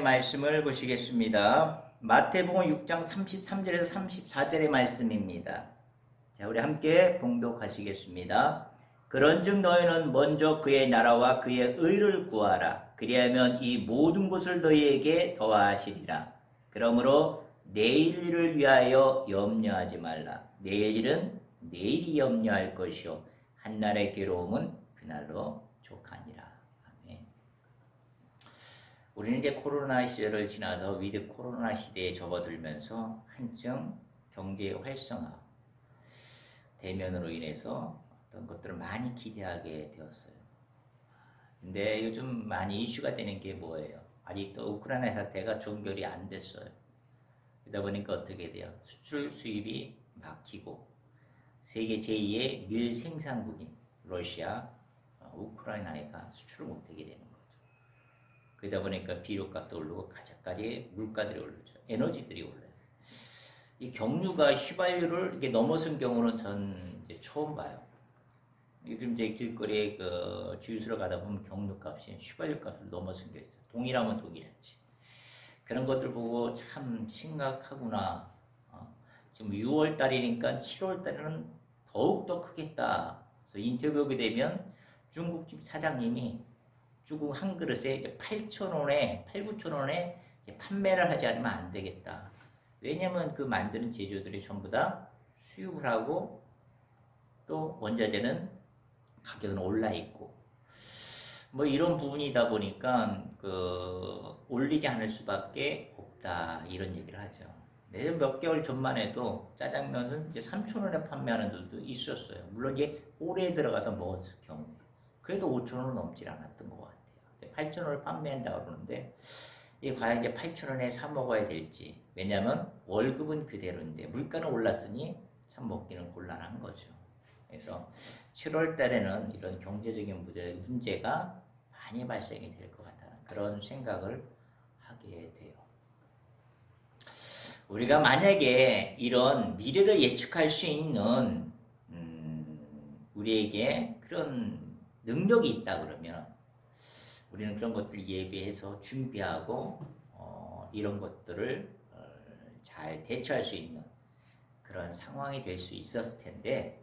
말씀을 보시겠습니다. 마태복음 6장 33절에서 34절의 말씀입니다. 자, 우리 함께 봉독하시겠습니다. 그런즉 너희는 먼저 그의 나라와 그의 의를 구하라. 그리하면 이 모든 것을 너희에게 더하시리라. 그러므로 내일 일을 위하여 염려하지 말라. 내일 일은 내일이 염려할 것이요 한날의 괴로움은 그날로 족하니라. 아멘. 우리는 이제 코로나 시절을 지나서 위드 코로나 시대에 접어들면서 한층 경제 활성화 대면으로 인해서 어떤 것들을 많이 기대하게 되었어요. 근데 요즘 많이 이슈가 되는 게 뭐예요? 아직도 우크라이나 사태가 종결이 안 됐어요. 그러다 보니까 어떻게 돼요? 수출 수입이 막히고 세계 제2의 밀 생산국인 러시아, 우크라이나가 수출을 못하게 되는 거죠. 그러다 보니까 비료값도 오르고 가자까지 물가들이 오르죠. 에너지들이 올라요. 이 경유가 휘발유를 이게 넘어선 경우는 전 이제 처음 봐요. 요즘 이제 길거리에 그 주유소로 가다 보면 경유값이 휘발유 값을 넘어선 게 있어요. 동일하면 동일하지. 그런 것들 보고 참 심각하구나. 지금 6월 달이니까 7월 달에는 더욱더 크겠다. 그래서 인터뷰하게 되면 중국집 사장님이 중국 한 그릇에 이제 8,000원에, 8, 9,000원에 판매를 하지 않으면 안 되겠다. 왜냐면 그 만드는 제조들이 전부 다 수입을 하고 또 원자재는 가격은 올라 있고 뭐 이런 부분이다 보니까 그 올리지 않을 수밖에 없다 이런 얘기를 하죠. 몇 개월 전만 해도 짜장면은 이제 3,000원에 판매하는 데도 있었어요. 물론 이제 오래 들어가서 먹었을 경우에 그래도 5,000원은 넘질 않았던 것 같아요. 8,000원을 판매한다고 그러는데 이게 과연 이제 8,000원에 사 먹어야 될지, 왜냐하면 월급은 그대로인데 물가는 올랐으니 참 먹기는 곤란한 거죠. 그래서 7월 달에는 이런 경제적인 문제가 많이 발생이 될 것 같다는 그런 생각을 하게 돼요. 우리가 만약에 이런 미래를 예측할 수 있는 우리에게 그런 능력이 있다 그러면 우리는 그런 것들을 예비해서 준비하고 이런 것들을 잘 대처할 수 있는 그런 상황이 될 수 있었을 텐데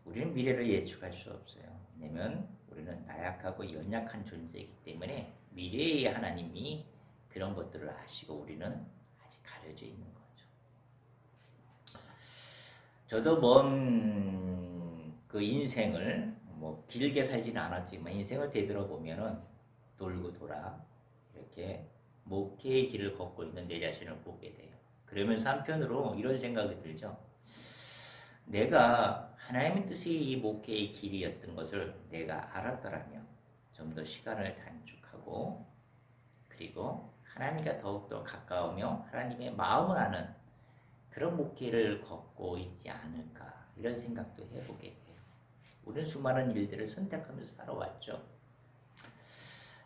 우리는 미래를 예측할 수 없어요. 왜냐하면 우리는 나약하고 연약한 존재이기 때문에 미래의 하나님이 그런 것들을 아시고 우리는 아직 가려져 있는 거죠. 저도 먼 그 인생을 뭐 길게 살지는 않았지만 인생을 되돌아보면은 돌고 돌아 이렇게 목회의 길을 걷고 있는 내 자신을 보게 돼요. 그러면서 한편으로 이런 생각이 들죠. 내가 하나님의 뜻이 이 목회의 길이었던 것을 내가 알았더라면 좀 더 시간을 단축하고 그리고 하나님과 더욱더 가까우며 하나님의 마음을 아는 그런 목회를 걷고 있지 않을까 이런 생각도 해보게 돼요. 우리는 수많은 일들을 선택하면서 살아왔죠.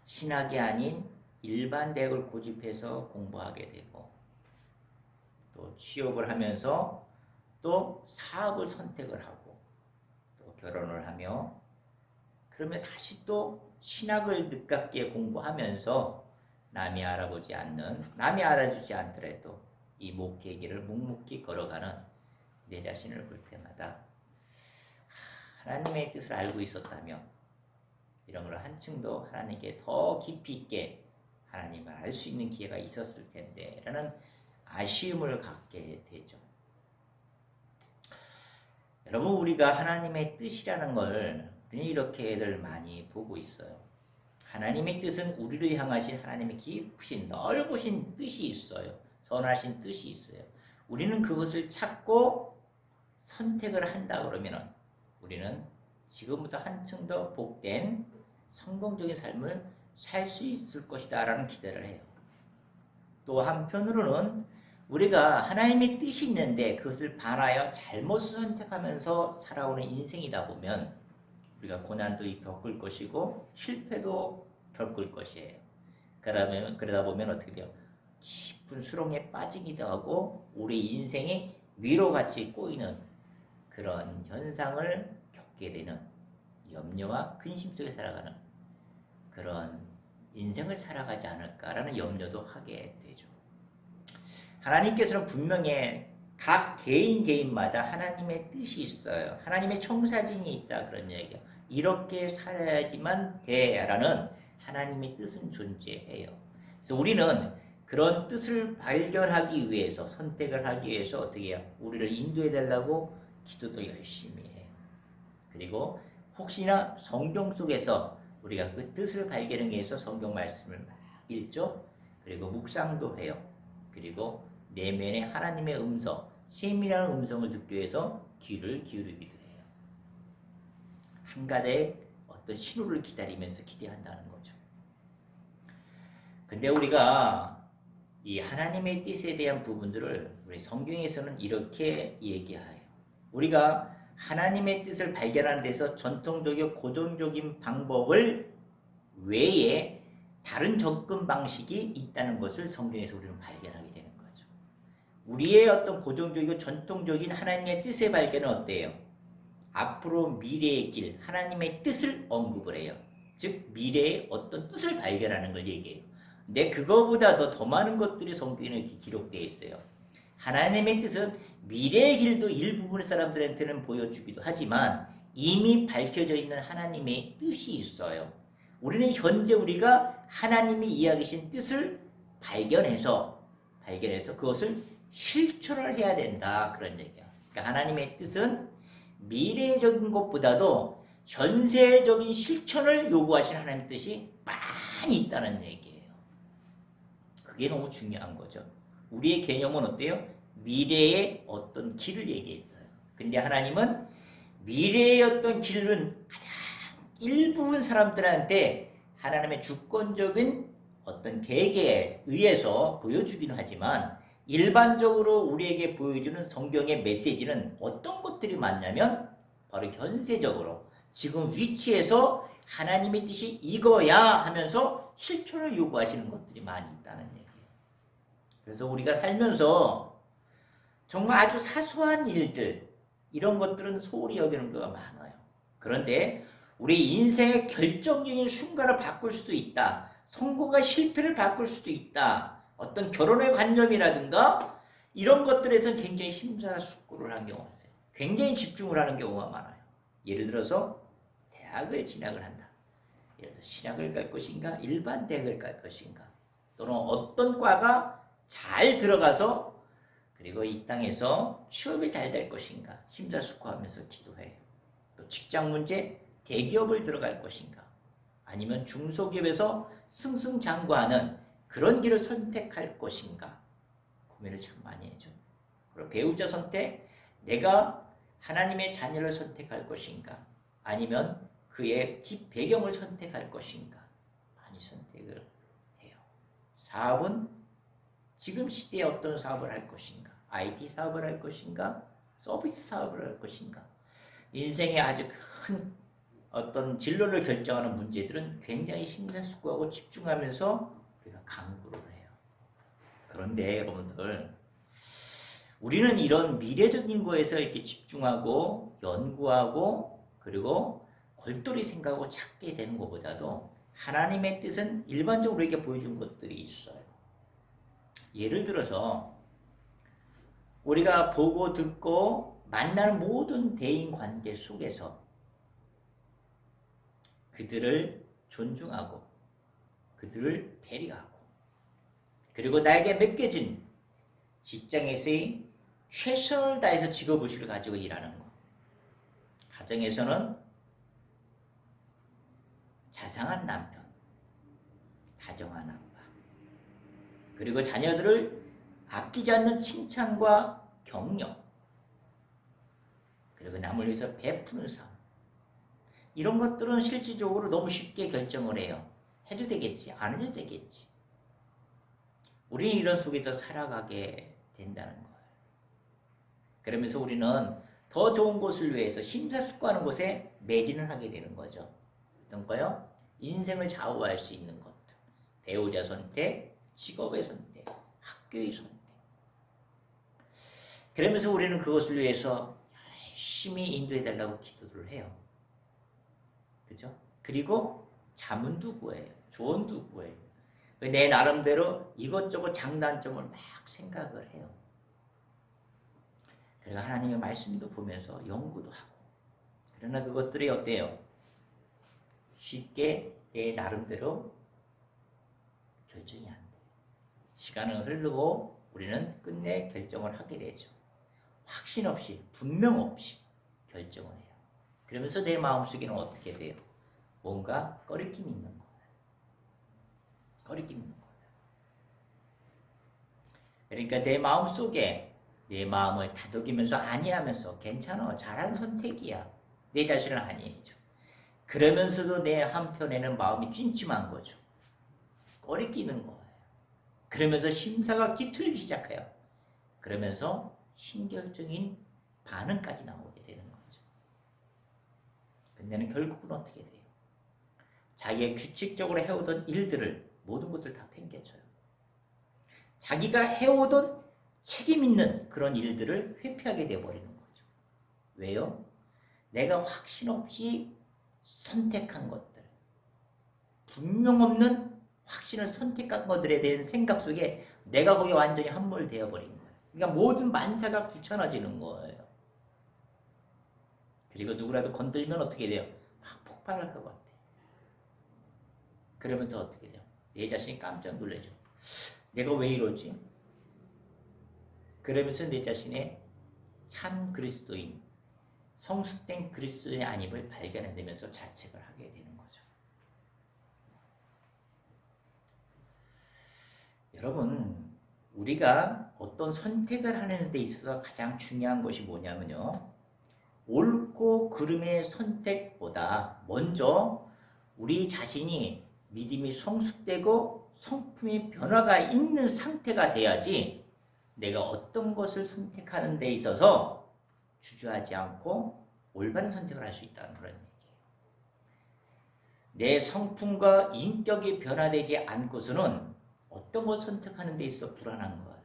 신학이 아닌 일반 대학을 고집해서 공부하게 되고 또 취업을 하면서 또 사업을 선택을 하고 또 결혼을 하며 그러면 다시 또 신학을 늦깎이 공부하면서 남이 알아보지 않는 남이 알아주지 않더라도 이 목회의 길을 묵묵히 걸어가는 내 자신을 볼 때마다 하나님의 뜻을 알고 있었다면 이런 걸 한층 더 하나님께 더 깊이 있게 하나님을 알 수 있는 기회가 있었을 텐데 라는 아쉬움을 갖게 되죠. 여러분 우리가 하나님의 뜻이라는 걸 우리는 이렇게들 많이 보고 있어요. 하나님의 뜻은 우리를 향하신 하나님의 깊으신 넓으신 뜻이 있어요. 선하신 뜻이 있어요. 우리는 그것을 찾고 선택을 한다 그러면 우리는 지금부터 한층 더 복된 성공적인 삶을 살 수 있을 것이다 라는 기대를 해요. 또 한편으로는 우리가 하나님의 뜻이 있는데 그것을 반하여 잘못을 선택하면서 살아오는 인생이다 보면 우리가 고난도 겪을 것이고 실패도 겪을 것이에요. 그러다 보면 어떻게 돼요? 깊은 수렁에 빠지기도 하고 우리 인생이 위로같이 꼬이는 그런 현상을 겪게 되는 염려와 근심 속에 살아가는 그런 인생을 살아가지 않을까라는 염려도 하게 되죠. 하나님께서는 분명히 각 개인마다 하나님의 뜻이 있어요. 하나님의 청사진이 있다 그런 얘기예요. 이렇게 살아야지만 돼라는 하나님의 뜻은 존재해요. 그래서 우리는 그런 뜻을 발견하기 위해서 선택을 하기 위해서 어떻게 해요? 우리를 인도해 달라고 기도도 열심히 해요. 그리고 혹시나 성경 속에서 우리가 그 뜻을 발견하기 위해서 성경 말씀을 막 읽죠. 그리고 묵상도 해요. 그리고 내면에 하나님의 음성, 세밀한 음성을 듣기 위해서 귀를 기울이기도 해요. 한가지의 어떤 신호를 기다리면서 기대한다는 거죠. 근데 우리가 이 하나님의 뜻에 대한 부분들을 우리 성경에서는 이렇게 얘기해요. 우리가 하나님의 뜻을 발견하는 데서 전통적이고 고정적인 방법을 외에 다른 접근 방식이 있다는 것을 성경에서 우리는 발견하게 되는 거죠. 우리의 어떤 고정적이고 전통적인 하나님의 뜻의 발견은 어때요? 앞으로 미래의 길, 하나님의 뜻을 언급을 해요. 즉 미래의 어떤 뜻을 발견하는 걸 얘기해요. 근데 그거보다도 더 많은 것들이 성경에 이렇게 기록되어 있어요. 하나님의 뜻은 미래의 길도 일부분의 사람들한테는 보여주기도 하지만 이미 밝혀져 있는 하나님의 뜻이 있어요. 우리는 현재 우리가 하나님이 이야기하신 뜻을 발견해서 그것을 실천을 해야 된다 그런 얘기야. 그러니까 하나님의 뜻은 미래적인 것보다도 현세적인 실천을 요구하시는 하나님의 뜻이 많이 있다는 얘기예요. 그게 너무 중요한 거죠. 우리의 개념은 어때요? 미래의 어떤 길을 얘기했어요. 근데 하나님은 미래의 어떤 길은 가장 일부분 사람들한테 하나님의 주권적인 어떤 계획에 의해서 보여주기는 하지만 일반적으로 우리에게 보여주는 성경의 메시지는 어떤 것들이 많냐면 바로 현세적으로 지금 위치에서 하나님의 뜻이 이거야 하면서 실천을 요구하시는 것들이 많이 있다는 얘기예요. 그래서 우리가 살면서 정말 아주 사소한 일들 이런 것들은 소홀히 여기는 경우가 많아요. 그런데 우리 인생의 결정적인 순간을 바꿀 수도 있다. 성공과 실패를 바꿀 수도 있다. 어떤 결혼의 관념이라든가 이런 것들에서는 굉장히 심사숙고를 하는 경우가 있어요. 굉장히 집중을 하는 경우가 많아요. 예를 들어서 대학을 진학을 한다. 예를 들어서 신학을 갈 것인가 일반 대학을 갈 것인가 또는 어떤 과가 잘 들어가서 그리고 이 땅에서 취업이 잘 될 것인가 심사숙고하면서 기도해요. 또 직장 문제 대기업을 들어갈 것인가 아니면 중소기업에서 승승장구하는 그런 길을 선택할 것인가 고민을 참 많이 해죠. 그리고 배우자 선택 내가 하나님의 자녀를 선택할 것인가 아니면 그의 뒷배경을 선택할 것인가 많이 선택을 해요. 사업은 지금 시대에 어떤 사업을 할 것인가 IT 사업을 할 것인가 서비스 사업을 할 것인가 인생의 아주 큰 어떤 진로를 결정하는 문제들은 굉장히 심사숙고하고 집중하면서 우리가 강구를 해요. 그런데 여러분들 우리는 이런 미래적인 거에서 이렇게 집중하고 연구하고 그리고 골똘히 생각하고 찾게 되는 것보다도 하나님의 뜻은 일반적으로 우리에게 보여준 것들이 있어요. 예를 들어서 우리가 보고 듣고 만나는 모든 대인관계 속에서 그들을 존중하고 그들을 배려하고 그리고 나에게 맡겨진 직장에서의 최선을 다해서 직업의식을 가지고 일하는 것 가정에서는 자상한 남편 다정한 아빠 그리고 자녀들을 아끼지 않는 칭찬과 격려 그리고 남을 위해서 베푸는 삶 이런 것들은 실질적으로 너무 쉽게 결정을 해요. 해도 되겠지 안 해도 되겠지 우리는 이런 속에서 살아가게 된다는 거예요. 그러면서 우리는 더 좋은 곳을 위해서 심사숙고하는 곳에 매진을 하게 되는 거죠. 어떤 거요? 인생을 좌우할 수 있는 것들 배우자 선택, 직업의 선택, 학교의 선택 그러면서 우리는 그것을 위해서 열심히 인도해달라고 기도를 해요. 그죠? 그리고 자문도 구해요. 조언도 구해요. 내 나름대로 이것저것 장단점을 막 생각을 해요. 그리고 하나님의 말씀도 보면서 연구도 하고. 그러나 그것들이 어때요? 쉽게 내 나름대로 결정이 안 돼요. 시간은 흐르고 우리는 끝내 결정을 하게 되죠. 확신 없이, 분명 없이 결정을 해요. 그러면서 내 마음속에는 어떻게 돼요? 뭔가 꺼리낌이 있는 거예요. 꺼리낌이 있는 거예요. 그러니까 내 마음속에 내 마음을 다독이면서 아니하면서 괜찮아, 잘한 선택이야. 내 자신을 아니해줘. 그러면서도 내 한편에는 마음이 찜찜한 거죠. 꺼리끼는 거예요. 그러면서 심사가 깃틀기 시작해요. 그러면서 신결적인 반응까지 나오게 되는 거죠. 근데는 결국은 어떻게 돼요? 자기가 규칙적으로 해오던 일들을 모든 것들 다 팽개쳐요. 자기가 해오던 책임 있는 그런 일들을 회피하게 되어버리는 거죠. 왜요? 내가 확신 없이 선택한 것들, 분명 없는 확신을 선택한 것들에 대한 생각 속에 내가 거기에 완전히 함몰되어 버린 거예요. 그러니까 모든 만사가 귀찮아지는 거예요. 그리고 누구라도 건들면 어떻게 돼요? 막 폭발할 것 같아. 그러면서 어떻게 돼요? 내 자신이 깜짝 놀라죠. 내가 왜 이러지? 그러면서 내 자신의 참 그리스도인, 성숙된 그리스도의 아님을 발견해내면서 자책을 하게 되는 거죠. 여러분, 우리가 어떤 선택을 하는 데 있어서 가장 중요한 것이 뭐냐면요. 옳고 그름의 선택보다 먼저 우리 자신이 믿음이 성숙되고 성품의 변화가 있는 상태가 돼야지 내가 어떤 것을 선택하는 데 있어서 주저하지 않고 올바른 선택을 할 수 있다는 그런 얘기예요. 내 성품과 인격이 변화되지 않고서는 어떤 것 선택하는 데 있어 불안한 거예요.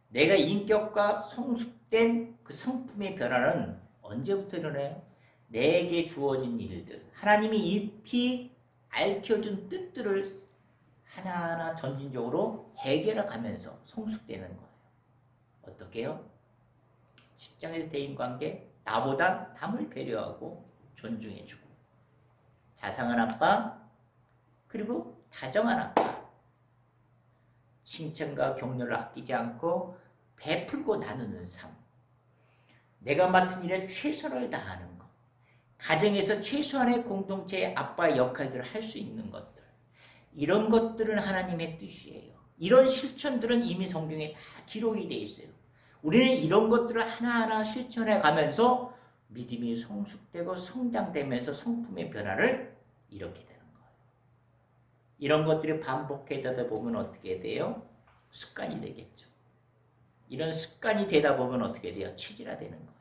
내가 인격과 성숙된 그 성품의 변화는 언제부터 일어나요? 내게 주어진 일들, 하나님이 잎이 알려준 뜻들을 하나하나 전진적으로 해결해 가면서 성숙되는 거예요. 어떻게 해요? 직장에서 대인관계, 나보다 남을 배려하고 존중해주고, 자상한 아빠, 그리고 다정한 아빠, 칭찬과 격려를 아끼지 않고 베풀고 나누는 삶, 내가 맡은 일에 최선을 다하는 것, 가정에서 최소한의 공동체의 아빠의 역할들을 할 수 있는 것들, 이런 것들은 하나님의 뜻이에요. 이런 실천들은 이미 성경에 다 기록이 되어 있어요. 우리는 이런 것들을 하나하나 실천해 가면서 믿음이 성숙되고 성장되면서 성품의 변화를 이렇게 되는 거예요. 이런 것들이 반복되다 보면 어떻게 돼요? 습관이 되겠죠. 이런 습관이 되다 보면 어떻게 돼요? 체질화되는 거예요.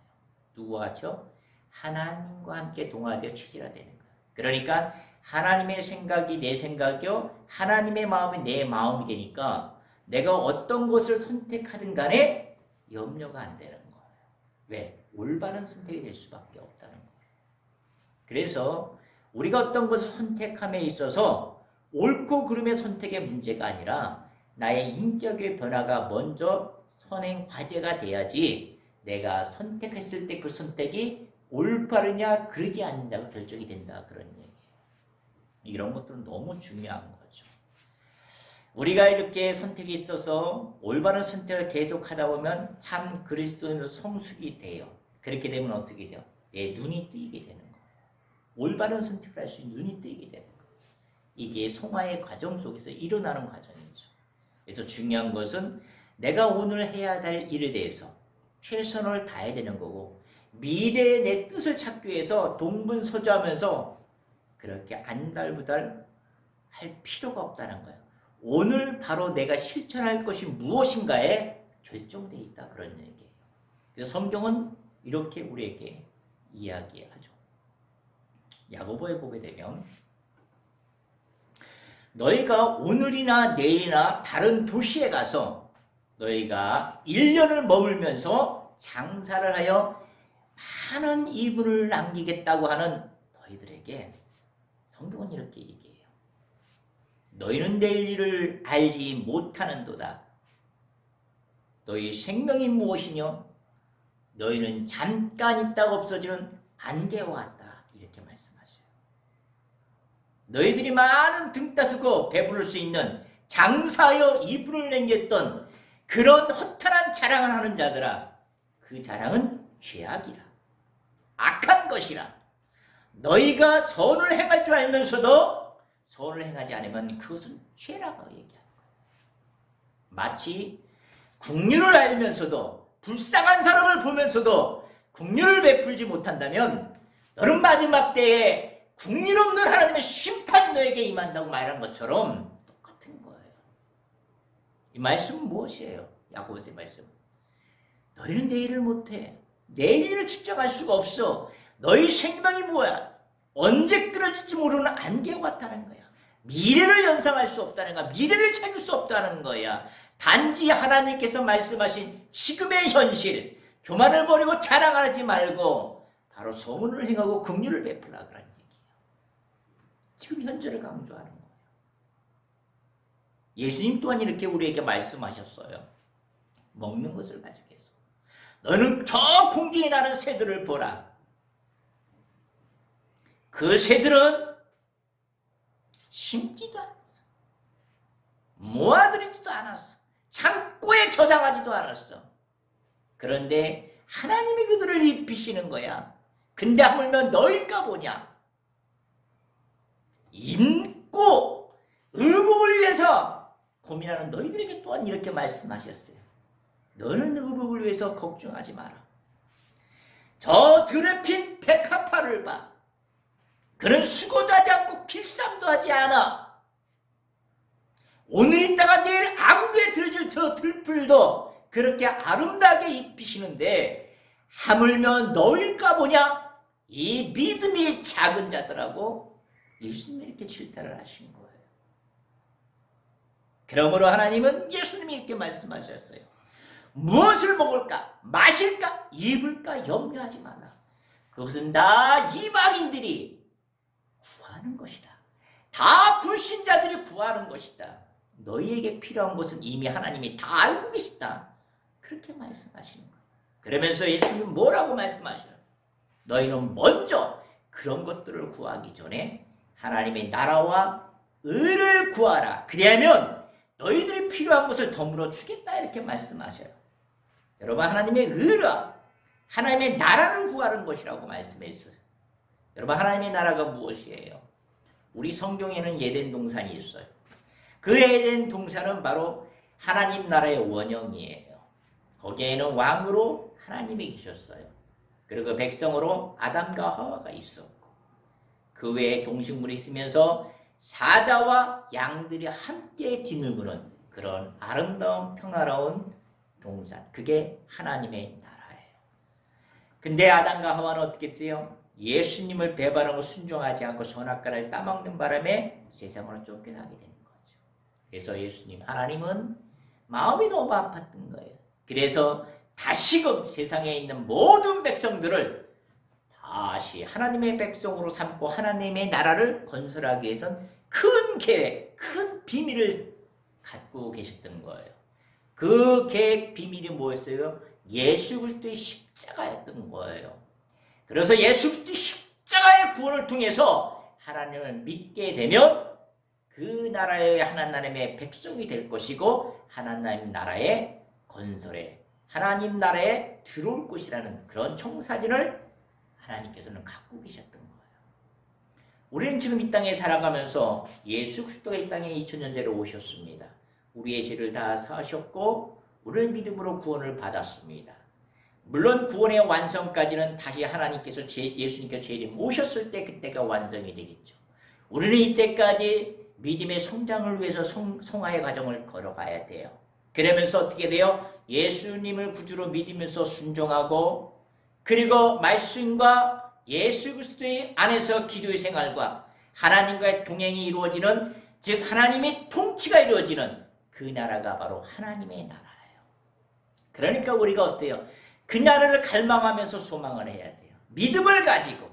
누구와 같이요? 하나님과 함께 동화되어 체질화되는 거예요. 그러니까 하나님의 생각이 내 생각이요, 하나님의 마음이 내 마음이 되니까 내가 어떤 것을 선택하든 간에 염려가 안 되는 거예요. 왜? 올바른 선택이 될 수밖에 없다는 거예요. 그래서 우리가 어떤 것을 선택함에 있어서 옳고 그름의 선택의 문제가 아니라 나의 인격의 변화가 먼저 선행 과제가 돼야지 내가 선택했을 때 그 선택이 올바르냐 그러지 않는다고 결정이 된다, 그런 얘기예요. 이런 것들은 너무 중요한 거죠. 우리가 이렇게 선택이 있어서 올바른 선택을 계속하다 보면 참 그리스도인으로 성숙이 돼요. 그렇게 되면 어떻게 돼요? 내 눈이 뜨이게 되는 거예요. 올바른 선택을 할 수 있는 눈이 뜨이게 되는 거예요. 이게 성화의 과정 속에서 일어나는 과정이죠. 그래서 중요한 것은 내가 오늘 해야 될 일에 대해서 최선을 다해야 되는 거고, 미래의 내 뜻을 찾기 위해서 동분서주하면서 그렇게 안달부달 할 필요가 없다는 거예요. 오늘 바로 내가 실천할 것이 무엇인가에 결정되어 있다, 그런 얘기예요. 그래서 성경은 이렇게 우리에게 이야기하죠. 야고보에 보게 되면 너희가 오늘이나 내일이나 다른 도시에 가서 너희가 1년을 머물면서 장사를 하여 많은 이분을 남기겠다고 하는 너희들에게 성경은 이렇게 얘기해요. 너희는 내일 일을 알지 못하는도다. 너희 생명이 무엇이뇨? 너희는 잠깐 있다가 없어지는 안개와 같다. 이렇게 말씀하셔요. 너희들이 많은 등 따스고 배부를 수 있는 장사하여 이불을 남겼던 그런 허탄한 자랑을 하는 자들아, 그 자랑은 죄악이라, 악한 것이라. 너희가 선을 행할 줄 알면서도 선을 행하지 않으면 그것은 죄라고 얘기하는 거예요. 마치 긍휼을 알면서도 불쌍한 사람을 보면서도 긍휼을 베풀지 못한다면 너는 마지막 때에 긍휼 없는 하나님의 심판이 너에게 임한다고 말한 것처럼 똑같은 거예요. 이 말씀은 무엇이에요? 야고보서의 말씀. 너희는 내일을 못해. 내일을 측정할 수가 없어. 너희 생명이 뭐야? 언제 끊어질지 모르는 안개와 같다는 거야. 미래를 연상할 수 없다는 거야. 미래를 찾을 수 없다는 거야. 단지 하나님께서 말씀하신 지금의 현실, 교만을 버리고 자랑하지 말고 바로 소문을 행하고 긍휼을 베풀라 그런 얘기예요. 지금 현재를 강조하는 거예요. 예수님 또한 이렇게 우리에게 말씀하셨어요. 먹는 것을 가지고서 너는 저 공중에 나는 새들을 보라. 그 새들은 심지도 않았어. 모아들이지도 않았어. 창고에 저장하지도 않았어. 그런데 하나님이 그들을 입히시는 거야. 근데 하물며 너일까 보냐. 인고 의복을 위해서 고민하는 너희들에게 또한 이렇게 말씀하셨어요. 너는 의복을 위해서 걱정하지 마라. 저 들에 핀 백합화를 봐. 그는 수고도 하지 않고 필삼도 하지 않아. 오늘 있다가 내일 아궁이에 들어질 저 들풀도 그렇게 아름다게 입히시는데 하물며 너일까 보냐? 이 믿음이 작은 자들하고 예수님이 이렇게 질타를 하신 거예요. 그러므로 하나님은 예수님이 이렇게 말씀하셨어요. 무엇을 먹을까? 마실까? 입을까? 염려하지 마라. 그것은 다 이방인들이 구하는 것이다. 다 불신자들이 구하는 것이다. 너희에게 필요한 것은 이미 하나님이 다 알고 계시다. 그렇게 말씀하시는 거예요. 그러면서 예수님은 뭐라고 말씀하셔요? 너희는 먼저 그런 것들을 구하기 전에 하나님의 나라와 의를 구하라. 그리하면 너희들이 필요한 것을 더불어 주겠다. 이렇게 말씀하셔요. 여러분, 하나님의 의라, 하나님의 나라를 구하는 것이라고 말씀했어요. 여러분, 하나님의 나라가 무엇이에요? 우리 성경에는 에덴 동산이 있어요. 그 에덴 동산은 바로 하나님 나라의 원형이에요. 거기에는 왕으로 하나님이 계셨어요. 그리고 백성으로 아담과 하와가 있었고, 그 외에 동식물이 있으면서 사자와 양들이 함께 뒤늦는 그런 아름다운 평화로운 동산, 그게 하나님의 나라예요. 근데 아담과 하와는 어떻게 했어요? 예수님을 배반하고 순종하지 않고 선악과를 따먹는 바람에 세상으로 쫓겨나게 되는 거죠. 그래서 예수님, 하나님은 마음이 너무 아팠던 거예요. 그래서 다시금 세상에 있는 모든 백성들을 다시 하나님의 백성으로 삼고 하나님의 나라를 건설하기 위해선 큰 계획, 큰 비밀을 갖고 계셨던 거예요. 그 계획 비밀이 뭐였어요? 예수 그리스도의 십자가였던 거예요. 그래서 예수 그리스도의 십자가의 구원을 통해서 하나님을 믿게 되면 그 나라의 하나님의 백성이 될 것이고 하나님 나라의 건설에, 하나님 나라에 들어올 것이라는 그런 청사진을 하나님께서는 갖고 계셨던 거예요. 우리는 지금 이 땅에 살아가면서 예수 그리스도가 이 땅에 2000년 전에 오셨습니다. 우리의 죄를 다 사하셨고 우리는 믿음으로 구원을 받았습니다. 물론 구원의 완성까지는 다시 하나님께서 예수님께서 죄를 모셨을 때 그때가 완성이 되겠죠. 우리는 이때까지 믿음의 성장을 위해서 성화의 과정을 걸어가야 돼요. 그러면서 어떻게 돼요? 예수님을 구주로 믿으면서 순종하고, 그리고 말씀과 예수 그리스도의 안에서 기도의 생활과 하나님과의 동행이 이루어지는, 즉 하나님의 통치가 이루어지는 그 나라가 바로 하나님의 나라예요. 그러니까 우리가 어때요? 그 나라를 갈망하면서 소망을 해야 돼요. 믿음을 가지고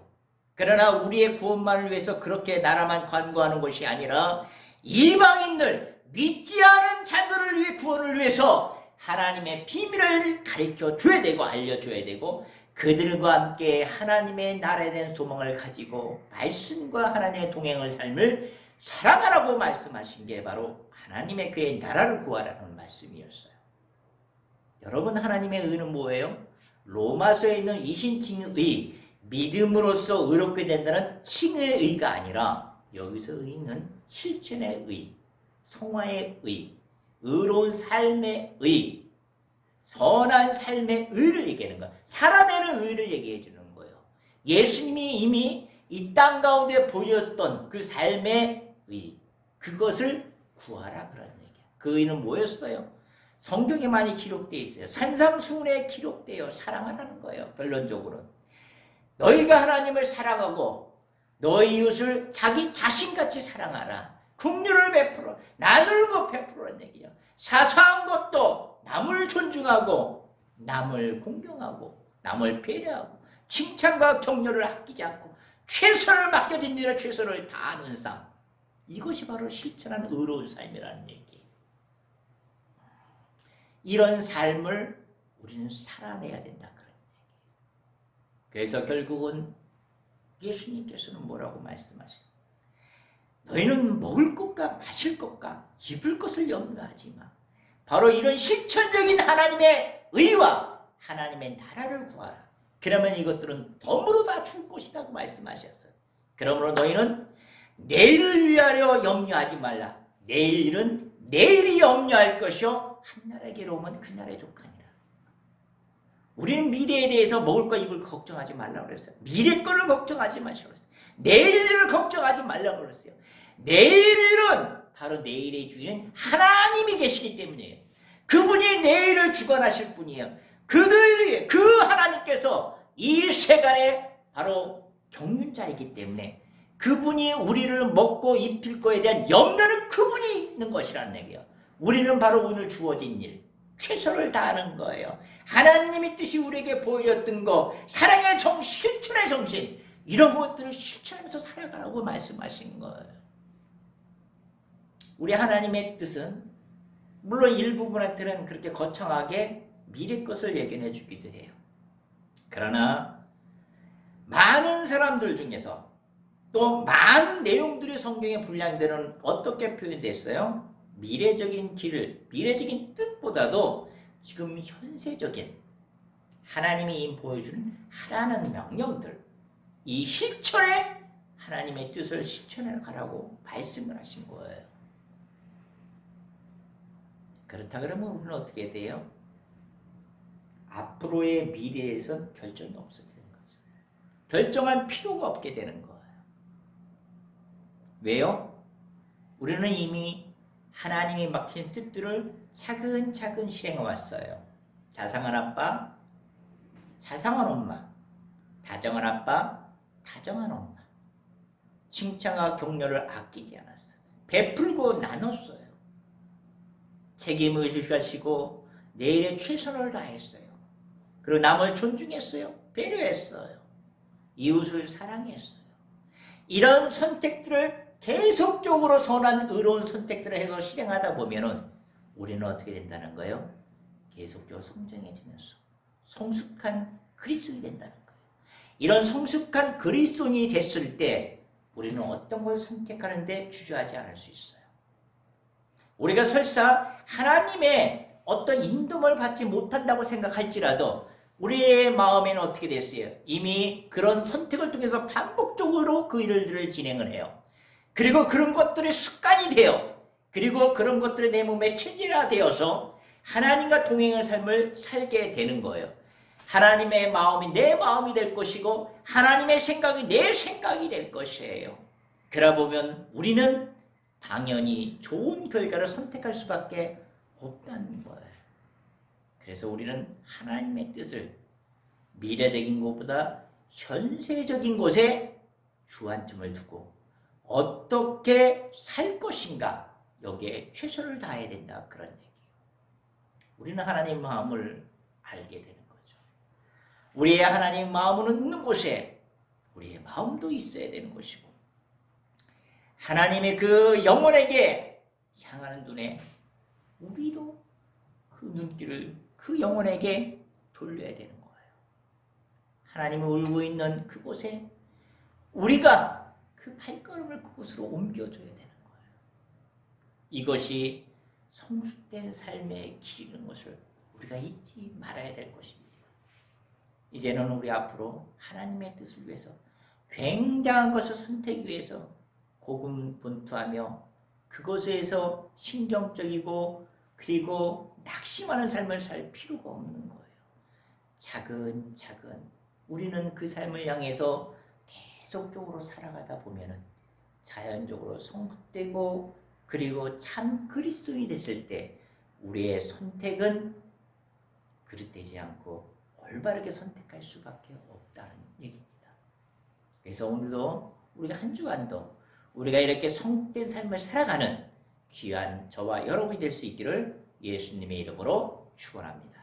그러나 우리의 구원만을 위해서 그렇게 나라만 간구하는 것이 아니라 이방인들, 믿지 않은 자들을 위해 구원을 위해서 하나님의 비밀을 가르쳐 줘야 되고 알려줘야 되고 그들과 함께 하나님의 나라에 대한 소망을 가지고 말씀과 하나님의 동행을 삶을 살아가라고 말씀하신 게 바로 하나님의 그의 나라를 구하라는 말씀이었어요. 여러분, 하나님의 의는 뭐예요? 로마서에 있는 이신칭의, 믿음으로써 의롭게 된다는 칭의 의가 아니라 여기서 의는 실천의 의, 성화의 의, 의로운 삶의 의, 선한 삶의 의를 얘기하는 거예요. 살아내는 의를 얘기해 주는 거예요. 예수님이 이미 이 땅 가운데 보였던 그 삶의 의, 그것을 구하라 그런 얘기예요. 그 의는 뭐였어요? 성경에 많이 기록되어 있어요. 산상수훈에 기록되어 사랑하라는 거예요. 결론적으로는 너희가 하나님을 사랑하고 너희 이웃을 자기 자신같이 사랑하라. 긍휼을 베풀어, 나누고 베풀어라는 얘기예요. 사소한 것도 남을 존중하고 남을 공경하고 남을 배려하고 칭찬과 격려를 아끼지 않고 최선을 맡겨진 일에 최선을 다하는 삶, 이것이 바로 실천하는 의로운 삶이라는 얘기예요. 이런 삶을 우리는 살아내야 된다 그런 얘기예요. 그래서 결국은 예수님께서는 뭐라고 말씀하세요? 너희는 먹을 것과 마실 것과 입을 것을 염려하지 마. 바로 이런 실천적인 하나님의 의와 하나님의 나라를 구하라. 그러면 이것들은 덤으로 다 줄 것이라고 말씀하셨어요. 그러므로 너희는 내일을 위하여 염려하지 말라. 내일 일은 내일이 염려할 것이요 한날에게로 오면 그날에 족하니라. 우리는 미래에 대해서 먹을 거 입을 거 걱정하지 말라고 그랬어요. 미래 거를 걱정하지 마시라고 그랬어요. 내일 일을 걱정하지 말라고 그랬어요. 내일 일은 바로 내일의 주인은 하나님이 계시기 때문이에요. 그분이 내일을 주관하실 분이에요. 그 하나님께서 이 세간에 바로 경륜자이기 때문에 그분이 우리를 먹고 입힐 거에 대한 염려는 그분이 있는 것이라는 얘기예요. 우리는 바로 오늘 주어진 일, 최선을 다하는 거예요. 하나님의 뜻이 우리에게 보여줬던 거, 사랑의 정신, 실천의 정신, 이런 것들을 실천하면서 살아가라고 말씀하신 거예요. 우리 하나님의 뜻은 물론 일부분한테는 그렇게 거창하게 미래 것을 예견해 주기도 해요. 그러나 많은 사람들 중에서 또 많은 내용들이 성경에 분량되는 어떻게 표현됐어요? 미래적인 길을, 미래적인 뜻보다도 지금 현세적인 하나님이 보여주는 하라는 명령들, 이 실천에 하나님의 뜻을 실천해 가라고 말씀을 하신 거예요. 그렇다 그러면 우리는 어떻게 돼요? 앞으로의 미래에선 결정이 없어지는 거죠. 결정할 필요가 없게 되는 거예요. 왜요? 우리는 이미 하나님이 맡긴 뜻들을 차근차근 실행해 왔어요. 자상한 아빠, 자상한 엄마, 다정한 아빠, 다정한 엄마. 칭찬과 격려를 아끼지 않았어요. 베풀고 나눴어요. 책임의식을 가지고 내일의 최선을 다했어요. 그리고 남을 존중했어요. 배려했어요. 이웃을 사랑했어요. 이런 선택들을 계속적으로 선한 의로운 선택들을 해서 실행하다 보면은 우리는 어떻게 된다는 거예요? 계속적으로 성장해지면서 성숙한 그리스도인이 된다는 거예요. 이런 성숙한 그리스도인이 됐을 때 우리는 어떤 걸 선택하는데 주저하지 않을 수 있어요. 우리가 설사 하나님의 어떤 인도를 받지 못한다고 생각할지라도 우리의 마음에는 어떻게 됐어요? 이미 그런 선택을 통해서 반복적으로 그 일들을 진행을 해요. 그리고 그런 것들이 습관이 돼요. 그리고 그런 것들이 내 몸에 체질화되어서 하나님과 동행의 삶을 살게 되는 거예요. 하나님의 마음이 내 마음이 될 것이고 하나님의 생각이 내 생각이 될 것이에요. 그러다 보면 우리는 당연히 좋은 결과를 선택할 수밖에 없다는 거예요. 그래서 우리는 하나님의 뜻을 미래적인 것보다 현세적인 곳에 주안점을 두고 어떻게 살 것인가 여기에 최선을 다해야 된다 그런 얘기예요. 우리는 하나님 마음을 알게 되는 거죠. 우리의 하나님 마음은 있는 곳에 우리의 마음도 있어야 되는 것이고 하나님의 그 영혼에게 향하는 눈에 우리도 그 눈길을 그 영혼에게 돌려야 되는 거예요. 하나님이 울고 있는 그곳에 우리가 그 발걸음을 그곳으로 옮겨줘야 되는 거예요. 이것이 성숙된 삶의 길이라는 것을 우리가 잊지 말아야 될 것입니다. 이제는 우리 앞으로 하나님의 뜻을 위해서 굉장한 것을 선택 위해서 고군분투하며 그것에서 신경적이고 그리고 낙심하는 삶을 살 필요가 없는 거예요. 차근차근 우리는 그 삶을 향해서 계속적으로 살아가다 보면은 자연적으로 성숙되고 그리고 참 그리스도인이 됐을 때 우리의 선택은 그릇되지 않고 올바르게 선택할 수밖에 없다는 얘기입니다. 그래서 오늘도 우리가 한 주간도 우리가 이렇게 성숙된 삶을 살아가는 귀한 저와 여러분이 될 수 있기를 예수님의 이름으로 축원합니다.